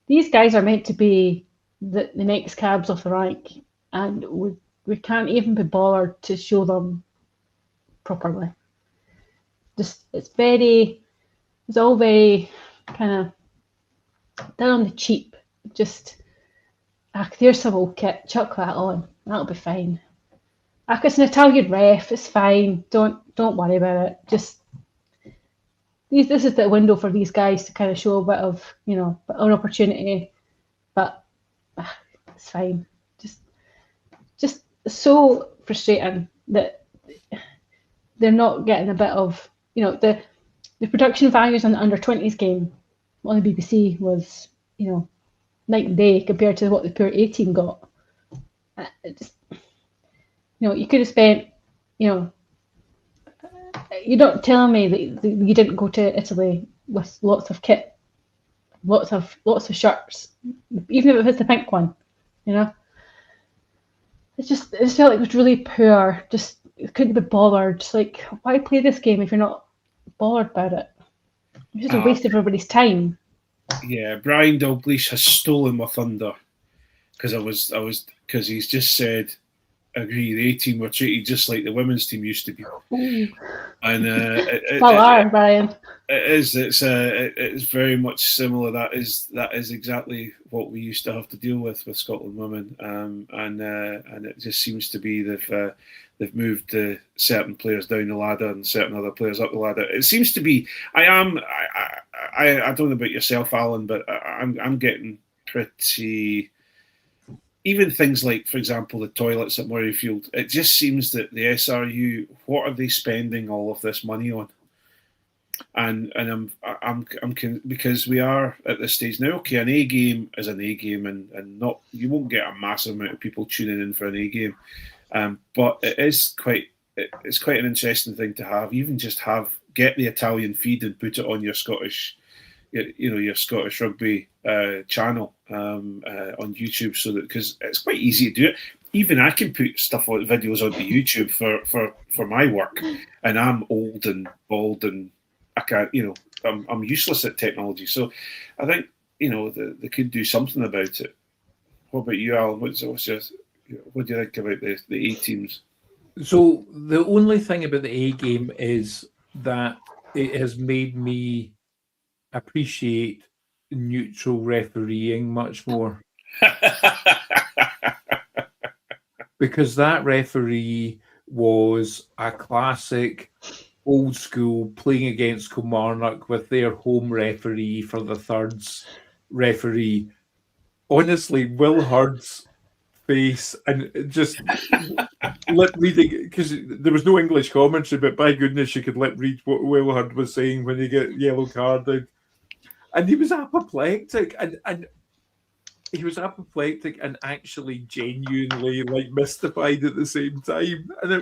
Speaker 4: these guys are meant to be the next cabs off the rank, and would we can't even be bothered to show them properly. Just it's all very kind of done on the cheap. Just there's some old kit, chuck that on, that'll be fine. It's an Italian ref, it's fine. Don't worry about it. Just this is the window for these guys to kind of show a bit of, an opportunity, but it's fine. Just so frustrating that they're not getting a bit of, the production values on the under-20s game on the BBC was, night and day compared to what the pure A team got. You could have spent, you're not telling me that you didn't go to Italy with lots of kit, lots of shirts, even if it was the pink one, It just felt like it was really poor. Just couldn't be bothered. Like, why play this game if you're not bothered about it? It's just a waste of everybody's time.
Speaker 2: Yeah, Brian Dalglish has stolen my thunder because because he's just said, agree, the A team were treated just like the women's team used to be.
Speaker 4: Ooh.
Speaker 2: And
Speaker 4: Brian.
Speaker 2: It is. It's very much similar. That is exactly what we used to have to deal with Scotland women. And it just seems to be they've moved certain players down the ladder and certain other players up the ladder. It seems to be. I don't know about yourself, Alan, but I'm getting pretty. Even things like, for example, the toilets at Murrayfield, it just seems that the SRU, what are they spending all of this money on? And I'm because we are at this stage now. Okay, an A game is an A game, and not you won't get a massive amount of people tuning in for an A game, but it's quite an interesting thing to have. Even just get the Italian feed and put it on your Scottish. Your Scottish rugby channel on YouTube, so that because it's quite easy to do it. Even I can put videos onto YouTube for my work, and I'm old and bald and I can't. I'm useless at technology. So I think they could do something about it. What about you, Alan? What do you think about the A teams?
Speaker 3: So the only thing about the A game is that it has made me appreciate neutral refereeing much more. Because that referee was a classic old school playing against Kilmarnock with their home referee for the thirds referee. Honestly, Will Hurd's face and just lip reading, because there was no English commentary, but by goodness, you could lip read what Will Hurd was saying when he got yellow carded. And he was apoplectic, and he was apoplectic and actually genuinely mystified at the same time. And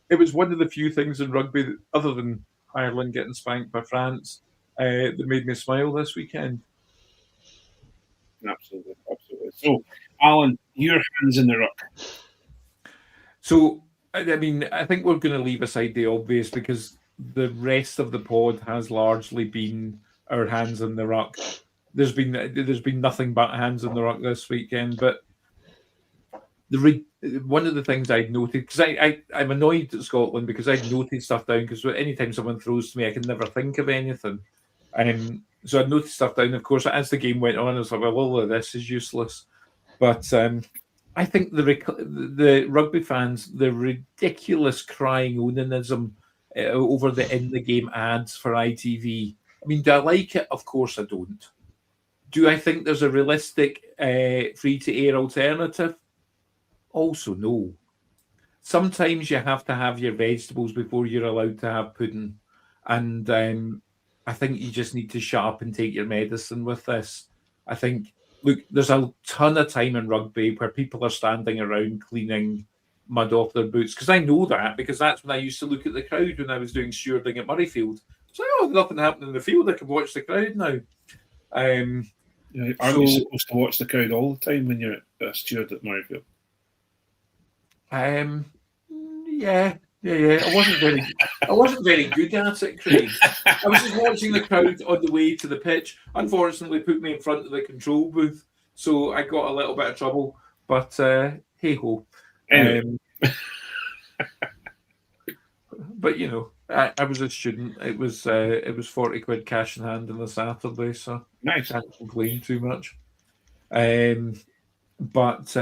Speaker 3: it was one of the few things in rugby that, other than Ireland getting spanked by France, that made me smile this weekend.
Speaker 2: Absolutely. So, Alan, your hands in the ruck.
Speaker 3: So, I think we're going to leave aside the obvious because the rest of the pod has largely been our hands in the ruck. There's been nothing but hands in the ruck this weekend. But one of the things I'd noted, because I'm annoyed at Scotland because I'd noted stuff down, because anytime someone throws to me, I can never think of anything. So I'd noted stuff down. Of course, as the game went on, I was like, well, all of this is useless. But I think the rugby fans, the ridiculous crying onanism over the in the game ads for ITV. Do I like it? Of course I don't. Do I think there's a realistic free-to-air alternative? Also, no. Sometimes you have to have your vegetables before you're allowed to have pudding. And I think you just need to shut up and take your medicine with this. I think, look, there's a ton of time in rugby where people are standing around cleaning mud off their boots. Because I know that, because that's when I used to look at the crowd when I was doing stewarding at Murrayfield. So, nothing happening in the field. I can watch the crowd now.
Speaker 2: Aren't you supposed to watch the crowd all the time when you're a steward at Murrayfield?
Speaker 3: Yeah. I wasn't very good at it, Craig. I was just watching the crowd on the way to the pitch. Unfortunately, put me in front of the control booth, so I got a little bit of trouble. But hey ho.
Speaker 2: Anyway.
Speaker 3: But you know, I was a student. It was £40 cash in hand on a Saturday, so
Speaker 2: Nice.
Speaker 3: can't complain too much. But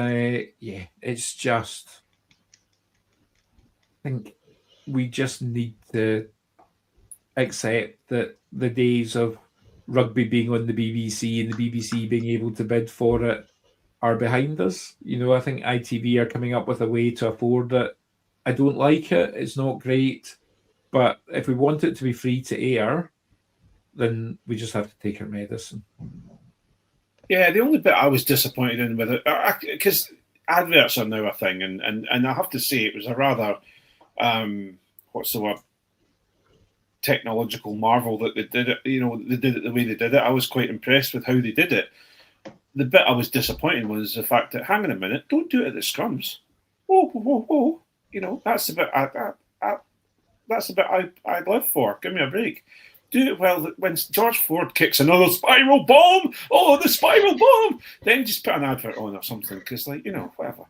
Speaker 3: yeah, it's just, I think we just need to accept that the days of rugby being on the BBC and the BBC being able to bid for it are behind us. You know, I think ITV are coming up with a way to afford it. I don't like it. It's not great. But if we want it to be free to air, then we just have to take our medicine.
Speaker 2: Yeah, the only bit I was disappointed in with it, because adverts are now a thing, and I have to say it was a rather, what's the word, technological marvel that they did it. You know, they did it the way they did it. I was quite impressed with how they did it. The bit I was disappointed was the fact that, hang on a minute, don't do it at the scrums. Whoa, whoa, whoa, whoa. You know, that's the bit that's the bit I'd live for. Give me a break. Do it well when George Ford kicks another spiral bomb. Oh, the spiral bomb! Then just put an advert on or something, because, like, you know, whatever.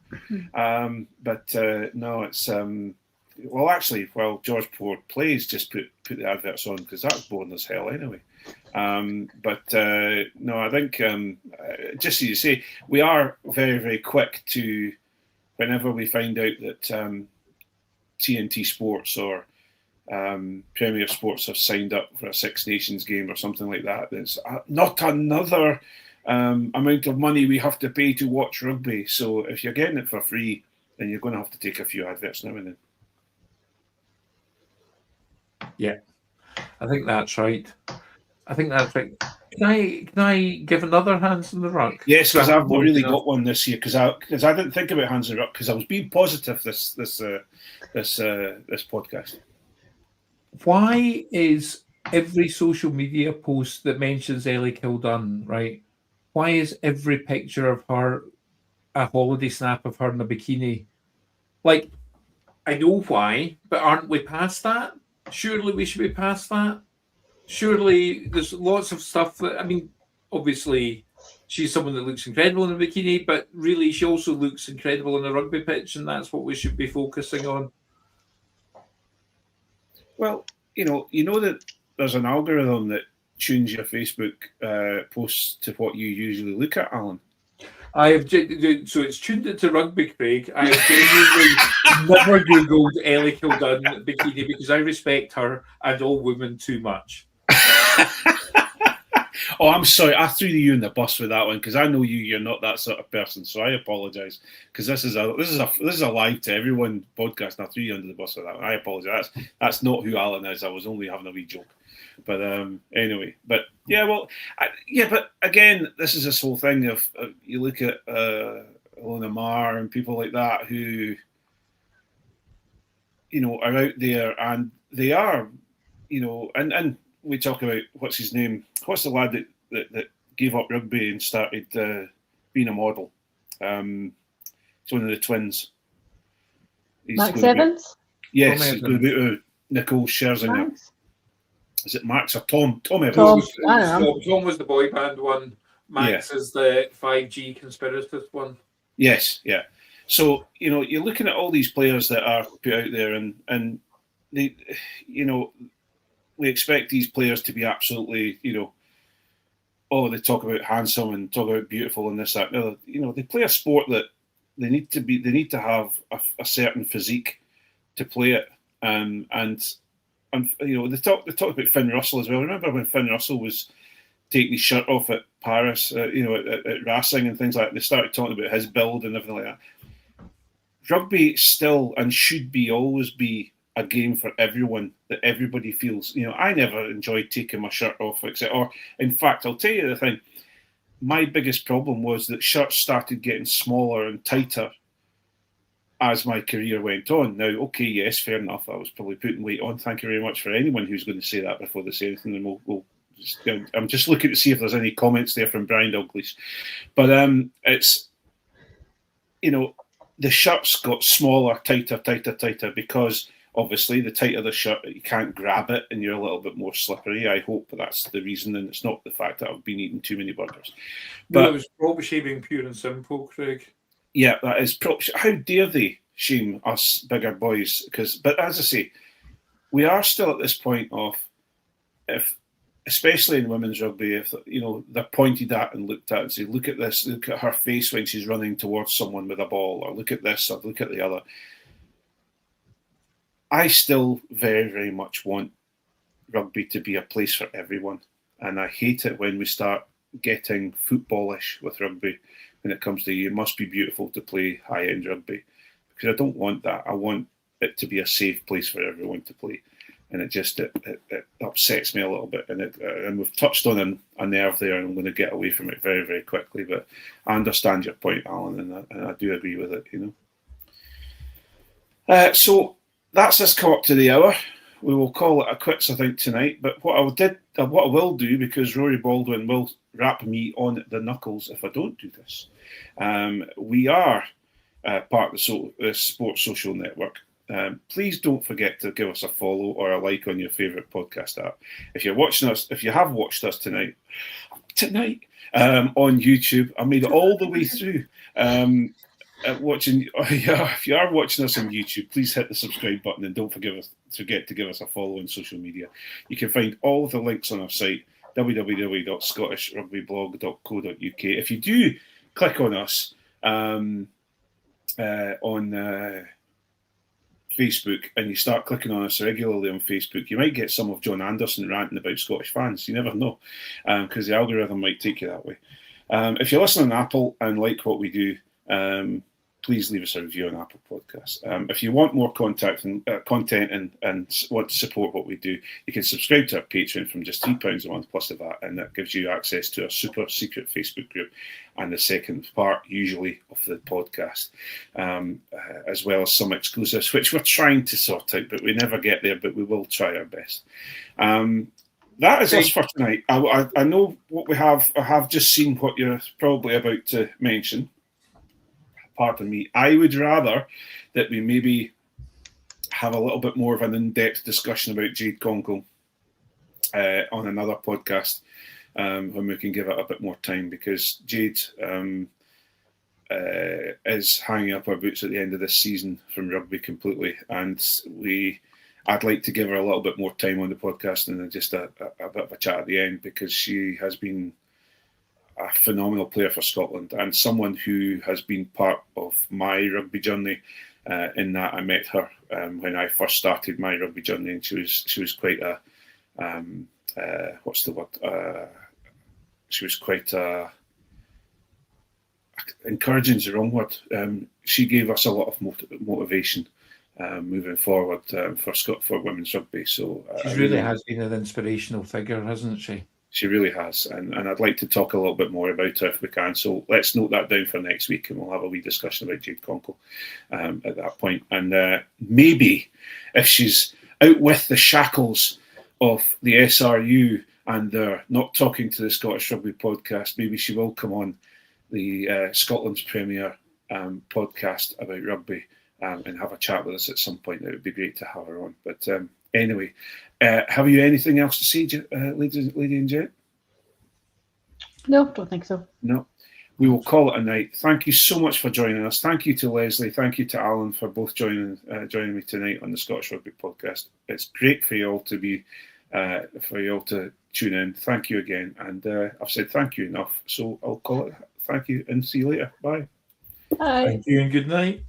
Speaker 2: No, it's well, actually, while George Ford plays, just put the adverts on, because that's boring as hell anyway. No, I think just so you say, we are very, very quick to, whenever we find out that TNT Sports or Premier Sports have signed up for a Six Nations game or something like that, there's not another amount of money we have to pay to watch rugby. So if you're getting it for free, then you're going to have to take a few adverts now and then.
Speaker 3: Yeah, I think that's right. Can I give another Hands in the Ruck?
Speaker 2: Yes, because I've really got one this year, because I didn't think about Hands in the Ruck, because I was being positive this podcast.
Speaker 3: Why is every social media post that mentions Ellie Kildunn, right? Why is every picture of her a holiday snap of her in a bikini? Like, I know why, but aren't we past that? Surely we should be past that. Surely there's lots of stuff that, I mean, obviously she's someone that looks incredible in a bikini, but really she also looks incredible on a rugby pitch, and that's what we should be focusing on.
Speaker 2: Well, you know that there's an algorithm that tunes your Facebook posts to what you usually look at, Alan.
Speaker 3: So it's tuned it to rugby, Craig. I have genuinely never Googled Ellie Kildunn bikini, because I respect her and all women too much.
Speaker 2: Oh, I'm sorry. I threw you in the bus with that one, because I know you're not that sort of person. So I apologise, because this is a live to everyone podcast, and I threw you under the bus with that one. I apologise. That's not who Alan is. I was only having a wee joke. But anyway, but yeah, well, but again, this is this whole thing of you look at Ilona Maher and people like that who, you know, are out there, and they are, you know, and we talk about what's his name, what's the lad that gave up rugby and started being a model. It's one of the twins.
Speaker 4: Max Evans?
Speaker 2: Yes, he's going to be Nicole Scherzinger.
Speaker 4: Max?
Speaker 2: Is it Max or Tom? Tom Evans.
Speaker 3: Tom was the boy band one. Max is the 5G conspiracist one.
Speaker 2: Yes, yeah. So, you know, you're looking at all these players that are put out there, and they, you know, we expect these players to be absolutely, you know, oh, they talk about handsome and talk about beautiful and this, that, and the other. You know, they play a sport that they need to have a certain physique to play it. And you know, they talk about Finn Russell as well. Remember when Finn Russell was taking his shirt off at Paris, you know, at Racing and things like that? They started talking about his build and everything like that. Rugby still and should always be a game for everyone, that everybody feels. You know, I never enjoyed taking my shirt off, or in fact, I'll tell you the thing. My biggest problem was that shirts started getting smaller and tighter as my career went on. Now, okay, yes, fair enough. I was probably putting weight on. Thank you very much for anyone who's going to say that before they say anything. And we'll just, I'm just looking to see if there's any comments there from Brian Douglas. But it's, you know, the shirts got smaller, tighter, because obviously the tighter the shirt, you can't grab it and you're a little bit more slippery. I hope that's the reason, and it's not the fact that I've been eating too many burgers. But
Speaker 3: it was probably shaving pure and simple, Craig.
Speaker 2: Yeah, that is. How dare they shame us bigger boys? But as I say, we are still at this point of, if, especially in women's rugby, if they're pointed at and looked at and say, look at this, look at her face when she's running towards someone with a ball, or look at this, or look at the other. I still very, very much want rugby to be a place for everyone. And I hate it when we start getting footballish with rugby when it comes to, you must be beautiful to play high-end rugby. Because I don't want that. I want it to be a safe place for everyone to play. And it upsets me a little bit. And we've touched on a nerve there, and I'm going to get away from it very, very quickly. But I understand your point, Alan, and I do agree with it, So that's us come up to the hour. We will call it a quits, I think, tonight. But what I will do, because Rory Baldwin will rap me on the knuckles if I don't do this, we are part of the Sports Social Network. Please don't forget to give us a follow or a like on your favourite podcast app. If you have watched us tonight on YouTube, I made it all the way through. If you are watching us on YouTube, please hit the subscribe button and don't forget to give us a follow on social media. You can find all of the links on our site, www.scottishrugbyblog.co.uk. If you do click on us on Facebook, and you start clicking on us regularly on Facebook, you might get some of John Anderson ranting about Scottish fans. You never know, because the algorithm might take you that way. If you listen on Apple and like what we do, please leave us a review on Apple Podcasts. If you want more content and want to support what we do, you can subscribe to our Patreon from just £3 a month plus the VAT, and that gives you access to a super secret Facebook group and the second part, usually, of the podcast, as well as some exclusives, which we're trying to sort out, but we never get there, but we will try our best. That is us for tonight. I know what we have. I have just seen what you're probably about to mention. Pardon me. I would rather that we maybe have a little bit more of an in-depth discussion about Jade Conkle on another podcast when we can give it a bit more time, because Jade is hanging up our boots at the end of this season from rugby completely, and I'd like to give her a little bit more time on the podcast and just a bit of a chat at the end, because she has been a phenomenal player for Scotland and someone who has been part of my rugby journey, in that I met her when I first started my rugby journey, and she was quite a she was quite a encouraging is the wrong word. She gave us a lot of motivation moving forward for women's rugby. So
Speaker 3: she really has been an inspirational figure, hasn't she?
Speaker 2: She really has, and I'd like to talk a little bit more about her if we can. So let's note that down for next week, and we'll have a wee discussion about Jade Conkle at that point. And maybe if she's out with the shackles of the SRU and they're not talking to the Scottish Rugby podcast, maybe she will come on the Scotland's premier podcast about rugby and have a chat with us at some point. It would be great to have her on. But anyway, have you anything else to say, lady and gent?
Speaker 4: No, don't think so.
Speaker 2: No. We will call it a night. Thank you so much for joining us. Thank you to Leslie. Thank you to Alan for both joining me tonight on the Scottish Rugby podcast. It's great for you all to be tune in. Thank you again. And I've said thank you enough, so I'll call it. Thank you and see you later. Bye.
Speaker 4: Bye.
Speaker 3: Thank you and good night.